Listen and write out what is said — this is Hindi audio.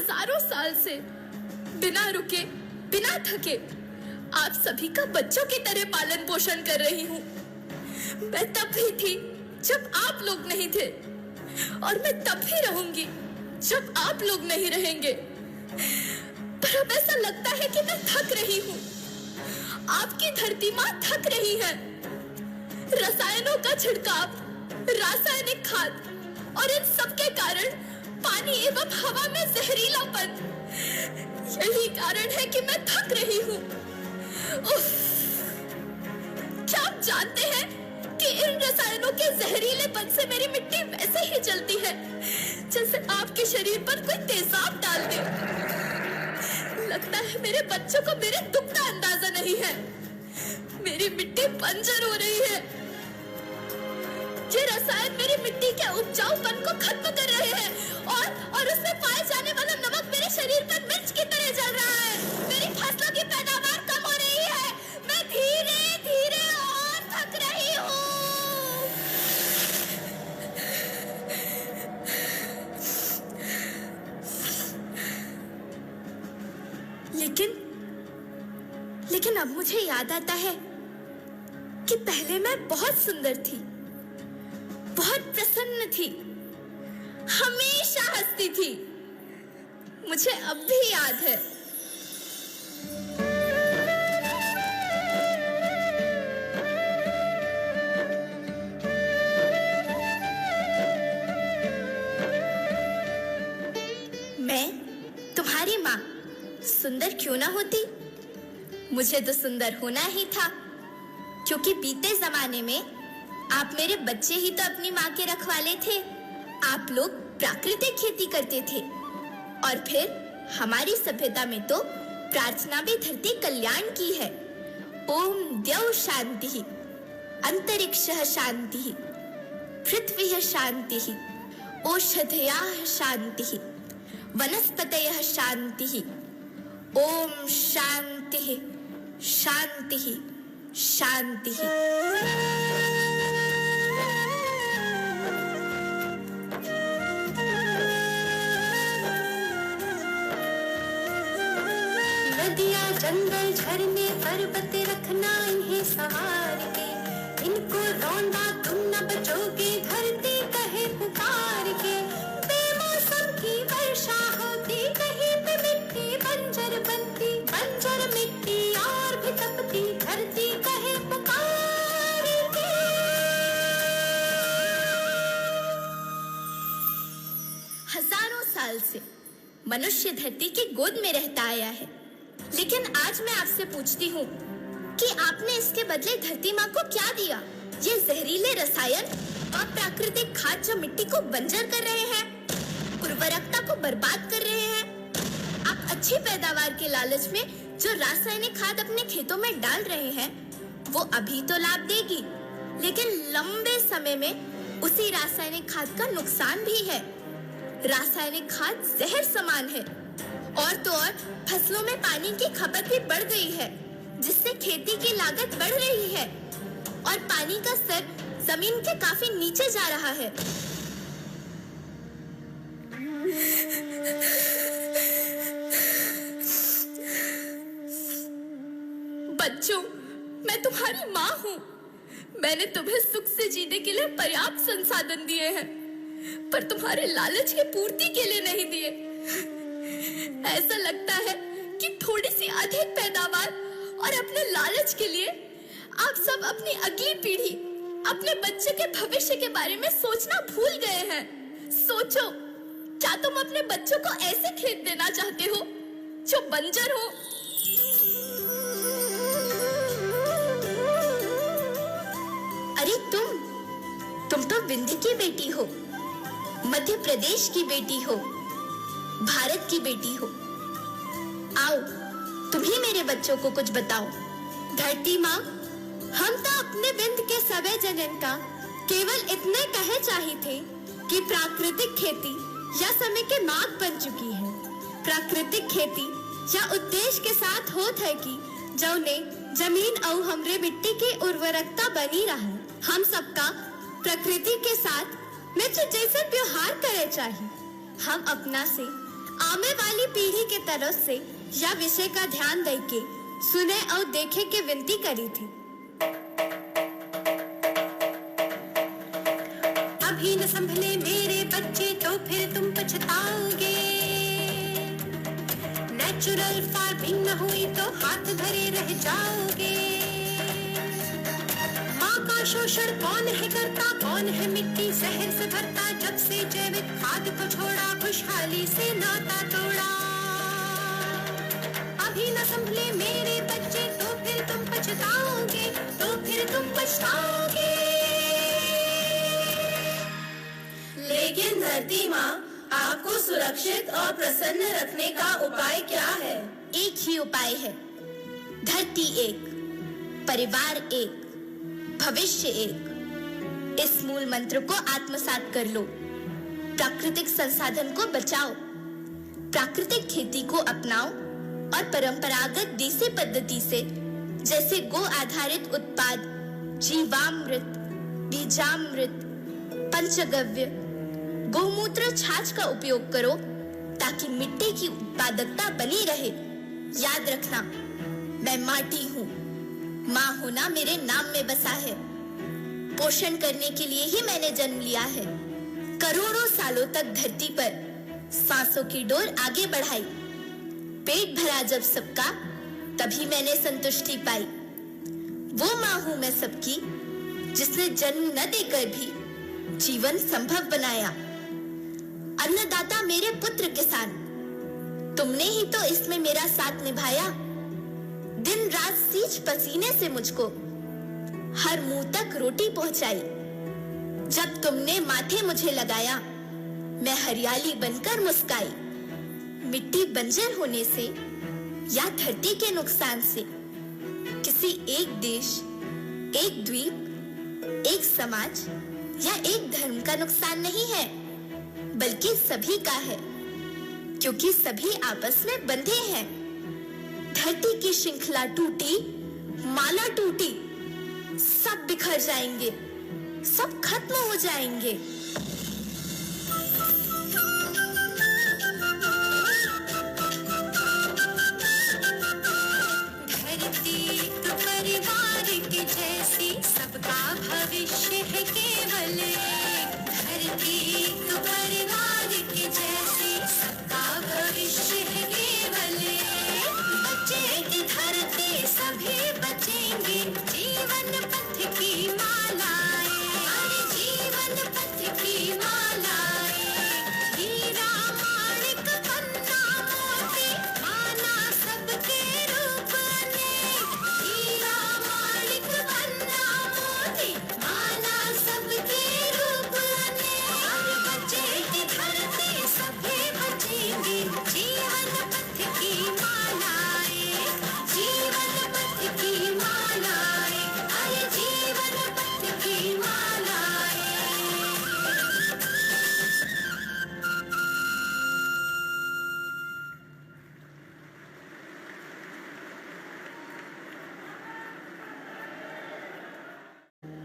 हजारों साल से बिना रुके, बिना थके आप सभी का बच्चों की तरह पालन पोषण कर रही हूँ। मैं तब भी थी जब आप लोग नहीं थे, और मैं तब भी रहूंगी जब आप लोग नहीं रहेंगे। पर अब ऐसा लगता है कि मैं थक रही हूँ। आपकी धरती माँ थक रही है। रसायनों का छिड़काव, रासायनिक खाद और इन सब के कारण पानी एवं हवा में जहरीलापन, यही कारण है कि मैं थक रही हूँ। क्या आप जानते हैं कि इन रसायनों के जहरीलेपन से मेरी मिट्टी वैसे ही जलती है जैसे आपके शरीर पर कोई तेजाब डाल दे। लगता है मेरे बच्चों को मेरे दुख का अंदाजा नहीं है। मेरी मिट्टी बंजर हो रही है। ये रसायन मेरी मिट्टी के उपजाऊपन को खत्म कर रहे हैं और उसमें पाए जाने वाला नमक मेरे शरीर पर मिर्च की तरह जल रहा है। मेरी फसलों की पैदावार कम हो रही है। मैं धीरे धीरे और थक रही हूँ। लेकिन अब मुझे याद आता है कि पहले मैं बहुत सुंदर थी, बहुत प्रसन्न थी, हमेशा हंसती थी। मुझे अब भी याद है। मैं तुम्हारी माँ सुंदर क्यों ना होती? मुझे तो सुंदर होना ही था, क्योंकि बीते जमाने में आप मेरे बच्चे ही तो अपनी माँ के रखवाले थे। आप लोग प्राकृतिक खेती करते थे, और फिर हमारी सभ्यता में तो प्रार्थना भी धरती कल्याण की है। ओम द्यौ शांति, अंतरिक्षः शांति, पृथ्वी शांति, औषधयः शांति, वनस्पतयः शांति। ओम शांति शांति शांति। नदियाँ, जंगल, झरने, पर्वत रखना इन्हें संवार के, इनको रौंदा तुम न बचोगे, धरती कहे पुकार के। बेमौसम की वर्षा होती, कहीं पे मिट्टी बंजर बनती, बंजर मिट्टी और भी तपती, धरती कहे पुकार के। हजारों साल से मनुष्य धरती की गोद में रहता आया है, लेकिन आज मैं आपसे पूछती हूँ कि आपने इसके बदले धरती माँ को क्या दिया? ये जहरीले रसायन और प्राकृतिक खाद जो मिट्टी को बंजर कर रहे हैं, उर्वरकता को बर्बाद कर रहे हैं। आप अच्छी पैदावार के लालच में जो रासायनिक खाद अपने खेतों में डाल रहे हैं, वो अभी तो लाभ देगी, लेकिन लंबे समय में उसी रासायनिक खाद का नुकसान भी है। रासायनिक खाद जहर समान है, और तो और फसलों में पानी की खपत भी बढ़ गई है, जिससे खेती की लागत बढ़ रही है और पानी का स्तर जमीन के काफी नीचे जा रहा है। बच्चों, मैं तुम्हारी माँ हूँ। मैंने तुम्हें सुख से जीने के लिए पर्याप्त संसाधन दिए हैं, पर तुम्हारे लालच की पूर्ति के लिए नहीं दिए। ऐसा लगता है कि थोड़ी सी अधिक पैदावार और अपने लालच के लिए आप सब अपनी अगली पीढ़ी, अपने बच्चे के भविष्य के बारे में सोचना भूल गए हैं। सोचो, क्या तुम अपने बच्चों को ऐसे खेत देना चाहते हो जो बंजर हो? अरे तुम तो विंध्य की बेटी हो, मध्य प्रदेश की बेटी हो, भारत की बेटी हो। आओ, तुम ही मेरे बच्चों को कुछ बताओ। धरती माँ, हम तो अपने विंध्य के सवै जनन का केवल इतने कहे चाहे थे कि प्राकृतिक खेती या समय के मार्ग बन चुकी है। प्राकृतिक खेती या उद्देश्य के साथ होत है कि जौने जमीन और हमरे मिट्टी की उर्वरकता बनी रहे। हम सबका प्रकृति के साथ मित्र जैसे व्यवहार करे चाहिए। हम अपना से आने वाली पीढ़ी के तरफ से यह विषय का ध्यान दे के सुने और देखे के विनती करी थी। अभी न संभले मेरे बच्चे तो फिर तुम पछताओगे। नेचुरल फार्मिंग न हुई तो हाथ धरे रह जाओगे। माँ का शोषण कौन है करता, कौन है मिट्टी जहर से भरता। जब से जैविक खाद को छोड़ा, खुशहाली से नाता तोड़ा। अभी न संभले मेरे बच्चे तो फिर तुम पछताओगे, तो फिर तुम पछताओगे। लेकिन धरती माँ, आपको सुरक्षित और प्रसन्न रखने का उपाय क्या है? एक ही उपाय है, धरती एक, परिवार एक, भविष्य एक। इस मूल मंत्र को आत्मसात कर लो। प्राकृतिक संसाधन को बचाओ, प्राकृतिक खेती को अपनाओ और परंपरागत देसी पद्धति से जैसे गो आधारित उत्पाद, जीवामृत, बीजामृत, पंचगव्य, गौमूत्र छाछ का उपयोग करो ताकि मिट्टी की उत्पादकता बनी रहे। याद रखना, मैं माटी हूँ, माँ होना मेरे नाम में बसा है। पोषण करने के लिए ही मैंने जन्म लिया है। करोड़ों सालों तक धरती पर सांसों की डोर आगे बढ़ाई। पेट भरा जब सबका, तभी मैंने संतुष्टि पाई। वो माँ हूँ मैं सबकी, जिसने जन्म न देकर भी जीवन संभव बनाया। अन्नदाता मेरे पुत्र किसान, तुमने ही तो इसमें मेरा साथ निभाया। दिन रात सींच पसीने से मुझको हर मुंह तक रोटी पहुंचाई। जब तुमने माथे मुझे लगाया, मैं हरियाली बनकर मुस्काई। मिट्टी बंजर होने से या धरती के नुकसान से किसी एक देश, एक द्वीप, एक समाज या एक धर्म का नुकसान नहीं है, बल्कि सभी का है, क्योंकि सभी आपस में बंधे हैं। धरती की श्रृंखला टूटी, माला टूटी, सब बिखर जाएंगे, सब खत्म हो जाएंगे।